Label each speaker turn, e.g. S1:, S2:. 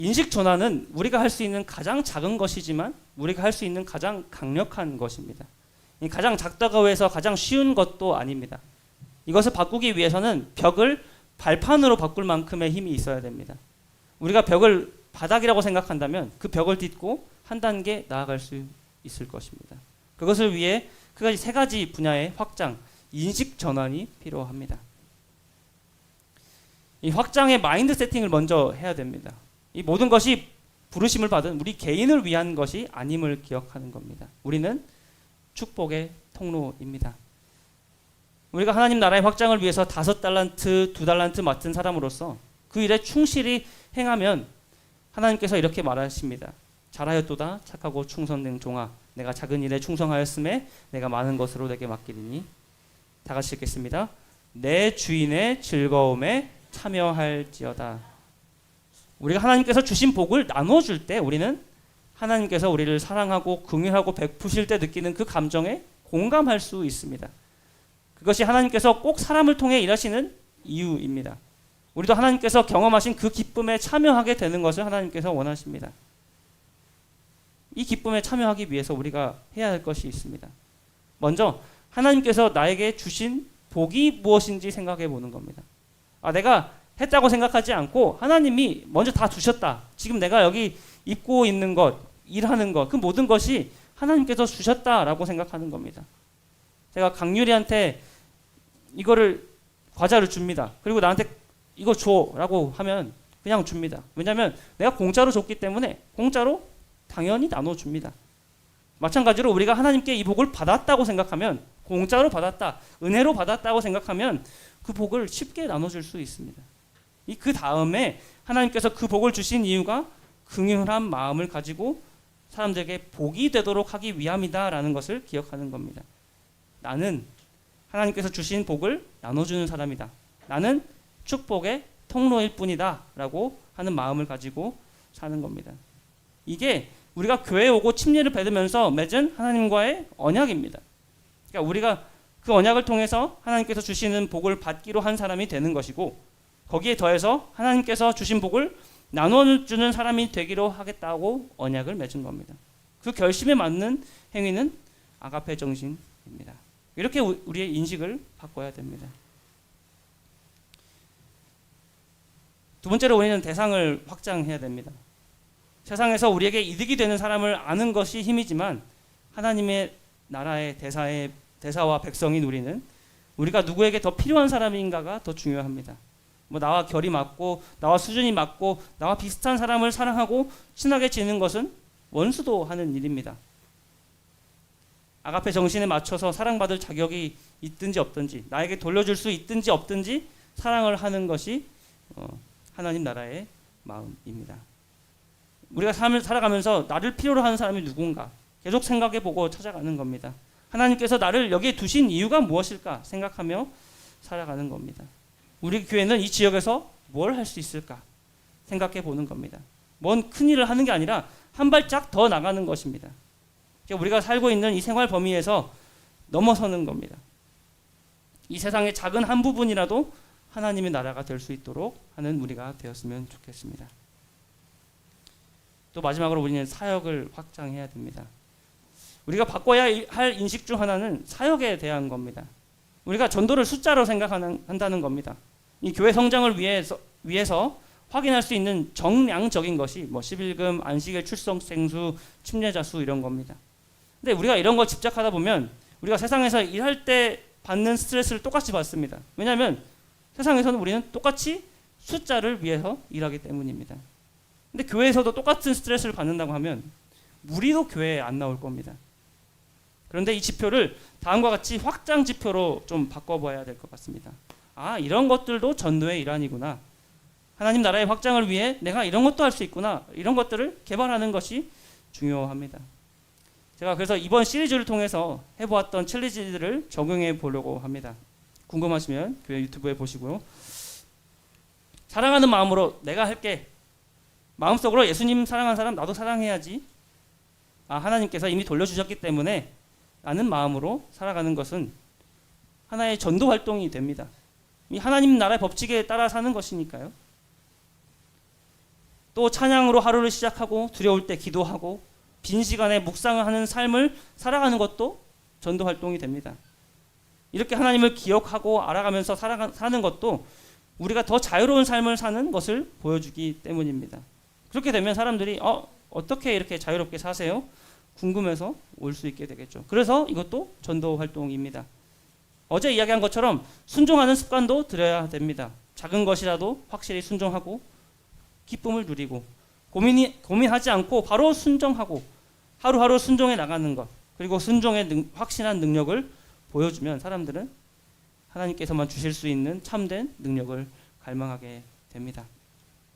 S1: 인식 전환은 우리가 할 수 있는 가장 작은 것이지만 우리가 할 수 있는 가장 강력한 것입니다. 가장 작다고 해서 가장 쉬운 것도 아닙니다. 이것을 바꾸기 위해서는 벽을 발판으로 바꿀 만큼의 힘이 있어야 됩니다. 우리가 벽을 바닥이라고 생각한다면 그 벽을 딛고 한 단계 나아갈 수 있을 것입니다. 그것을 위해 세 가지 분야의 확장, 인식 전환이 필요합니다. 이 확장의 마인드 세팅을 먼저 해야 됩니다. 이 모든 것이 부르심을 받은 우리 개인을 위한 것이 아님을 기억하는 겁니다. 우리는 축복의 통로입니다. 우리가 하나님 나라의 확장을 위해서 5달란트, 2달란트 맡은 사람으로서 그 일에 충실히 행하면 하나님께서 이렇게 말하십니다. 잘하였도다 착하고 충성된 종아, 내가 작은 일에 충성하였음에 내가 많은 것으로 내게 맡기리니. 다 같이 읽겠습니다. 내 주인의 즐거움에 참여할지어다. 우리가 하나님께서 주신 복을 나눠줄 때 우리는 하나님께서 우리를 사랑하고 긍휼하고 베푸실 때 느끼는 그 감정에 공감할 수 있습니다. 그것이 하나님께서 꼭 사람을 통해 일하시는 이유입니다. 우리도 하나님께서 경험하신 그 기쁨에 참여하게 되는 것을 하나님께서 원하십니다. 이 기쁨에 참여하기 위해서 우리가 해야 할 것이 있습니다. 먼저 하나님께서 나에게 주신 복이 무엇인지 생각해 보는 겁니다. 내가 했다고 생각하지 않고 하나님이 먼저 다 주셨다. 지금 내가 여기 입고 있는 것, 일하는 것, 그 모든 것이 하나님께서 주셨다라고 생각하는 겁니다. 제가 강유리한테 이거를 과자를 줍니다. 그리고 나한테 이거 줘라고 하면 그냥 줍니다. 왜냐하면 내가 공짜로 줬기 때문에 공짜로 당연히 나눠줍니다. 마찬가지로 우리가 하나님께 이 복을 받았다고 생각하면, 공짜로 받았다, 은혜로 받았다고 생각하면 그 복을 쉽게 나눠줄 수 있습니다. 그 다음에 하나님께서 그 복을 주신 이유가 긍휼한 마음을 가지고 사람들에게 복이 되도록 하기 위함이다라는 것을 기억하는 겁니다. 나는 하나님께서 주신 복을 나눠주는 사람이다. 나는 축복의 통로일 뿐이다 라고 하는 마음을 가지고 사는 겁니다. 이게 우리가 교회에 오고 침례를 받으면서 맺은 하나님과의 언약입니다. 그러니까 우리가 그 언약을 통해서 하나님께서 주시는 복을 받기로 한 사람이 되는 것이고, 거기에 더해서 하나님께서 주신 복을 나눠주는 사람이 되기로 하겠다고 언약을 맺은 겁니다. 그 결심에 맞는 행위는 아가페 정신입니다. 이렇게 우리의 인식을 바꿔야 됩니다. 두 번째로 우리는 대상을 확장해야 됩니다. 세상에서 우리에게 이득이 되는 사람을 아는 것이 힘이지만 하나님의 나라의 대사와 백성인 우리는 우리가 누구에게 더 필요한 사람인가가 더 중요합니다. 나와 결이 맞고 나와 수준이 맞고 나와 비슷한 사람을 사랑하고 친하게 지내는 것은 원수도 하는 일입니다. 아가페 정신에 맞춰서 사랑받을 자격이 있든지 없든지, 나에게 돌려줄 수 있든지 없든지 사랑을 하는 것이 하나님 나라의 마음입니다. 우리가 삶을 살아가면서 나를 필요로 하는 사람이 누군가 계속 생각해보고 찾아가는 겁니다. 하나님께서 나를 여기에 두신 이유가 무엇일까 생각하며 살아가는 겁니다. 우리 교회는 이 지역에서 뭘 할 수 있을까 생각해 보는 겁니다. 뭔 큰일을 하는 게 아니라 한 발짝 더 나가는 것입니다. 우리가 살고 있는 이 생활 범위에서 넘어서는 겁니다. 이 세상의 작은 한 부분이라도 하나님의 나라가 될 수 있도록 하는 우리가 되었으면 좋겠습니다. 또 마지막으로 우리는 사역을 확장해야 됩니다. 우리가 바꿔야 할 인식 중 하나는 사역에 대한 겁니다. 우리가 전도를 숫자로 생각한다는 겁니다. 이 교회 성장을 위해서 확인할 수 있는 정량적인 것이 11금, 안식일 출석 생수, 침례자 수 이런 겁니다. 근데 우리가 이런 걸 집착하다 보면 우리가 세상에서 일할 때 받는 스트레스를 똑같이 받습니다. 왜냐하면 세상에서는 우리는 똑같이 숫자를 위해서 일하기 때문입니다. 근데 교회에서도 똑같은 스트레스를 받는다고 하면 무리도 교회에 안 나올 겁니다. 그런데 이 지표를 다음과 같이 확장 지표로 좀 바꿔봐야 될 것 같습니다. 이런 것들도 전도의 일환이구나. 하나님 나라의 확장을 위해 내가 이런 것도 할 수 있구나. 이런 것들을 개발하는 것이 중요합니다. 제가 그래서 이번 시리즈를 통해서 해보았던 챌린지들을 적용해 보려고 합니다. 궁금하시면 교회 유튜브에 보시고요. 사랑하는 마음으로 내가 할게. 마음속으로 예수님 사랑하는 사람 나도 사랑해야지. 하나님께서 이미 돌려주셨기 때문에 라는 마음으로 살아가는 것은 하나의 전도 활동이 됩니다. 이 하나님 나라의 법칙에 따라 사는 것이니까요. 또 찬양으로 하루를 시작하고 두려울 때 기도하고 빈 시간에 묵상을 하는 삶을 살아가는 것도 전도 활동이 됩니다. 이렇게 하나님을 기억하고 알아가면서 사는 것도 우리가 더 자유로운 삶을 사는 것을 보여주기 때문입니다. 그렇게 되면 사람들이 어떻게 이렇게 자유롭게 사세요? 궁금해서 올 수 있게 되겠죠. 그래서 이것도 전도 활동입니다. 어제 이야기한 것처럼 순종하는 습관도 들여야 됩니다. 작은 것이라도 확실히 순종하고 기쁨을 누리고 고민하지 않고 바로 순종하고 하루하루 순종해 나가는 것, 그리고 순종의 확실한 능력을 보여주면 사람들은 하나님께서만 주실 수 있는 참된 능력을 갈망하게 됩니다.